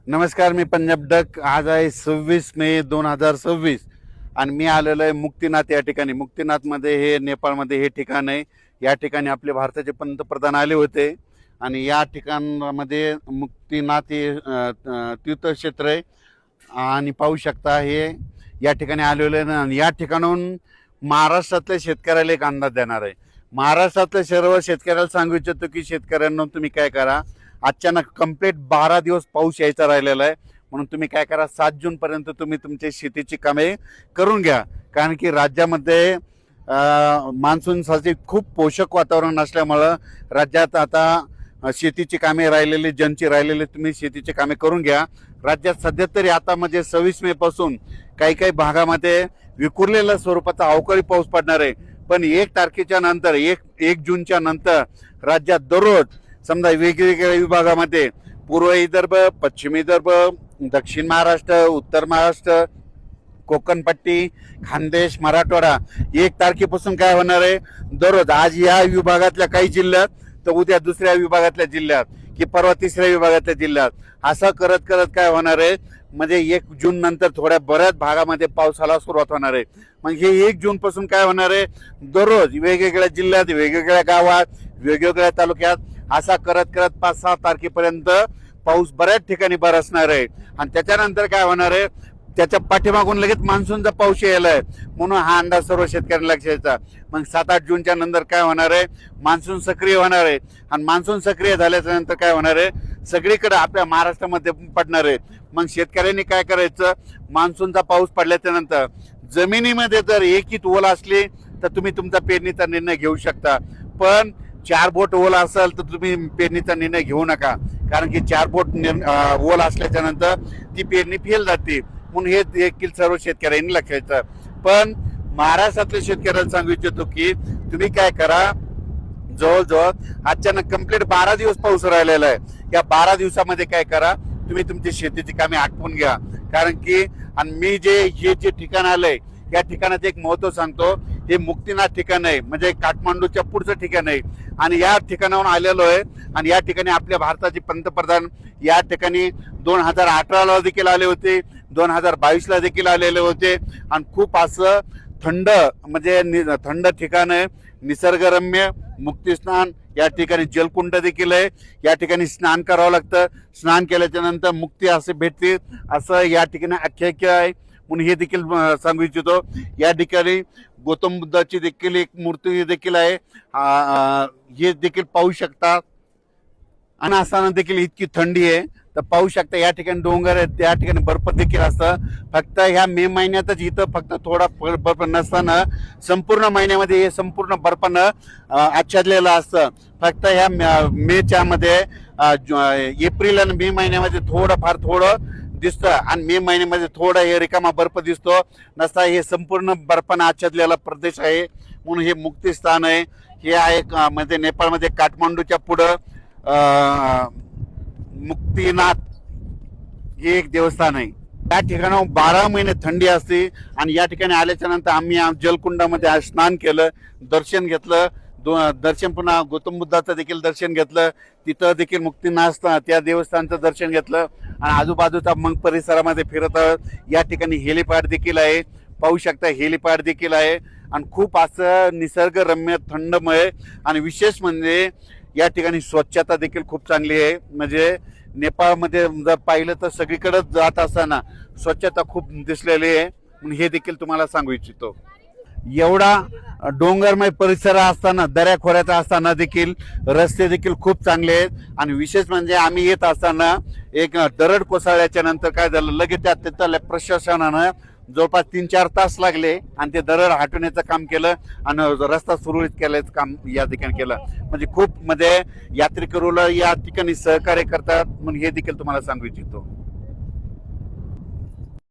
नमस्कार, मी पंजाब डक. आज आहे 26 मे 2026 आणि मी आलेलो आहे मुक्तिनाथ या ठिकाणी. मुक्तिनाथमध्ये हे नेपाळमध्ये हे ठिकाण आहे. या ठिकाणी आपले भारताचे पंतप्रधान आले होते आणि या ठिकाणामध्ये मुक्तिनाथ हे तीर्थक्षेत्र आहे आणि पाहू शकता हे या ठिकाणी आलेलं आहे. आणि या ठिकाणाहून महाराष्ट्रातल्या शेतकऱ्याला एक अंदाज देणार आहे. महाराष्ट्रातल्या सर्व शेतकऱ्याला सांगू इच्छितो की शेतकऱ्यांना तुम्ही काय करा, अचानक कंप्लीट 12 दिवस पाऊस यायचा राहिलेला आहे, म्हणून तुम्ही काय करा 7 जून पर्यंत तुम्ही तुमची शेतीची कामे करून घ्या. कारण की राज्यामध्ये मान्सूनसाठी खूप पोषक वातावरण असल्यामुळं राज्यात आता शेतीची कामे राहिलेली, ज्यांची राहिलेली तुम्ही शेतीची कामे करून घ्या. राज्यात सध्या तरी आता म्हणजे 26 मे पासून काही काही भागामध्ये विखुरलेल्या स्वरूपाचा अवकाळी पाऊस पडणार आहे. पण 1 तारखेच्या नंतर 1 जूनच्या नंतर राज्यात दररोज समजा वेगवेगळ्या विभागामध्ये पूर्व विदर्भ, पश्चिम विदर्भ, दक्षिण महाराष्ट्र, उत्तर महाराष्ट्र, कोकणपट्टी, खानदेश, मराठवाडा 1 तारखेपासून काय होणार आहे, दररोज आज या विभागातल्या काही जिल्ह्यात तर उद्या दुसऱ्या विभागातल्या जिल्ह्यात की परवा तिसऱ्या विभागातल्या जिल्ह्यात असं करत करत काय होणार आहे, म्हणजे 1 जून नंतर थोड्या बऱ्याच भागामध्ये पावसाला सुरुवात होणार आहे. मग हे 1 जून पासून काय होणार आहे, दररोज वेगवेगळ्या जिल्ह्यात, वेगवेगळ्या गावात, वेगवेगळ्या तालुक्यात असा करत करत 5-6 तारखेपर्यंत पाऊस बऱ्याच ठिकाणी बरसणार आहे. आणि त्याच्यानंतर काय होणार आहे, त्याच्या पाठीमागून लगेच मान्सूनचा पाऊस यायला आहे, म्हणून हा अंदाज सर्व शेतकऱ्यांना लक्षात. मग 7-8 जूनच्या नंतर काय होणार आहे, मान्सून सक्रिय होणार आहे. आणि मान्सून सक्रिय झाल्याच्या नंतर काय होणार आहे, सगळीकडे आपल्या महाराष्ट्रामध्ये पडणार आहे. मग शेतकऱ्यांनी काय करायचं, मान्सूनचा पाऊस पडल्याच्या नंतर जमिनीमध्ये जर एकीत ओल असली तर तुम्ही तुमचा पेरणीचा निर्णय घेऊ शकता. पण 4 बोट ओल असेल तर तुम्ही पेरणीचा निर्णय घेऊ नका, कारण की 4 बोट ओल असल्याच्या नंतर ती पेरणी फेल जाते. म्हणून हे देखील सर्व शेतकऱ्यांनी लक्षात. पण महाराष्ट्रातल्या शेतकऱ्यांना सांगू इच्छितो की तुम्ही काय करा, जवळजवळ अचानक कंप्लीट 12 दिवस पाऊस राहिलेला आहे. या 12 दिवसामध्ये काय करा, तुम्ही तुमची शेतीची कामे आटपून घ्या. कारण की आणि मी हे जे ठिकाण आलंय या ठिकाणाचं एक महत्व सांगतो. हे मुक्तिनाथ ठिकाण आहे, म्हणजे काठमांडूच्या पुढचं ठिकाण आहे आणि या ठिकाणाहून आलेलो आहे. आणि या ठिकाणी आपल्या भारताचे पंतप्रधान या ठिकाणी 2018ला देखील आले होते, 2022ला देखील आलेले होते. आणि खूप असं थंड म्हणजे थंड ठिकाण आहे, निसर्गरम्य, मुक्तिस्नान या ठिकाणी जलकुंड देखील आहे. या ठिकाणी स्नान करावं लागतं, स्नान केल्याच्या नंतर मुक्ती असे भेटते असं या ठिकाणी आख्यायिका आहे. म्हणून हे देखील सांगू इच्छितो. या ठिकाणी गौतम बुद्धाची देखील एक मूर्ती देखील आहे, हे देखील पाहू शकता. आणि असताना देखील इतकी थंडी आहे तर पाहू शकता. या ठिकाणी डोंगर आहेत, त्या ठिकाणी बर्फ देखील असतं. फक्त ह्या मे महिन्यातच इथं फक्त थोडा बर्फ नसताना संपूर्ण महिन्यामध्ये हे संपूर्ण बर्फानं आच्छादलेलं असतं. फक्त ह्या मेच्या मध्ये एप्रिल आणि मे महिन्यामध्ये थोडं दिसतं आणि मे महिन्यामध्ये थोडा हे रिकामा बर्फ दिसतो. नसता हे संपूर्ण बर्फानं आच्छादलेला प्रदेश आहे. म्हणून हे मुक्तिस्थान आहे. हे आहे म्हणजे नेपाळमध्ये काठमांडूच्या पुढं मुक्तिनाथ हे एक देवस्थान आहे. त्या ठिकाणावर 12 महिने थंडी असते. आणि या ठिकाणी आल्याच्या नंतर आम्ही जलकुंडामध्ये स्नान केलं, दर्शन घेतलं. दर्शन पुन्हा गौतम बुद्धाचं देखील दर्शन घेतलं. तिथं देखील मुक्तिनाथ त्या देवस्थानचं दर्शन घेतलं आणि आजूबाजूचा मग परिसरामध्ये फिरत आहोत. या ठिकाणी हेलिपॅड देखील आहे, पाहू शकता हेलिपॅड देखील आहे. आणि खूप असं निसर्गरम्य, थंडमय आणि विशेष म्हणजे या ठिकाणी स्वच्छता देखील खूप चांगली आहे. म्हणजे नेपाळमध्ये जर पाहिलं तर सगळीकडे जात असताना स्वच्छता खूप दिसलेली आहे. म्हणून हे देखील तुम्हाला सांगू इच्छितो. एवढा डोंगरमय परिसर असताना, दऱ्याखोऱ्याचा असताना देखील रस्ते देखील खूप चांगले आहेत. आणि विशेष म्हणजे आम्ही येत असताना एक दरड कोसळल्याच्या नंतर काय झालं, लगेच त्या तिथल्या प्रशासनानं जवळपास 3-4 तास लागले आणि ते दरड हटवण्याचं काम केलं आणि रस्ता सुरळीत केल्याचं काम या ठिकाणी केलं. म्हणजे खूप मध्ये यात्रेकरूला या ठिकाणी सहकार्य करतात. म्हणून हे देखील तुम्हाला सांगू इच्छितो.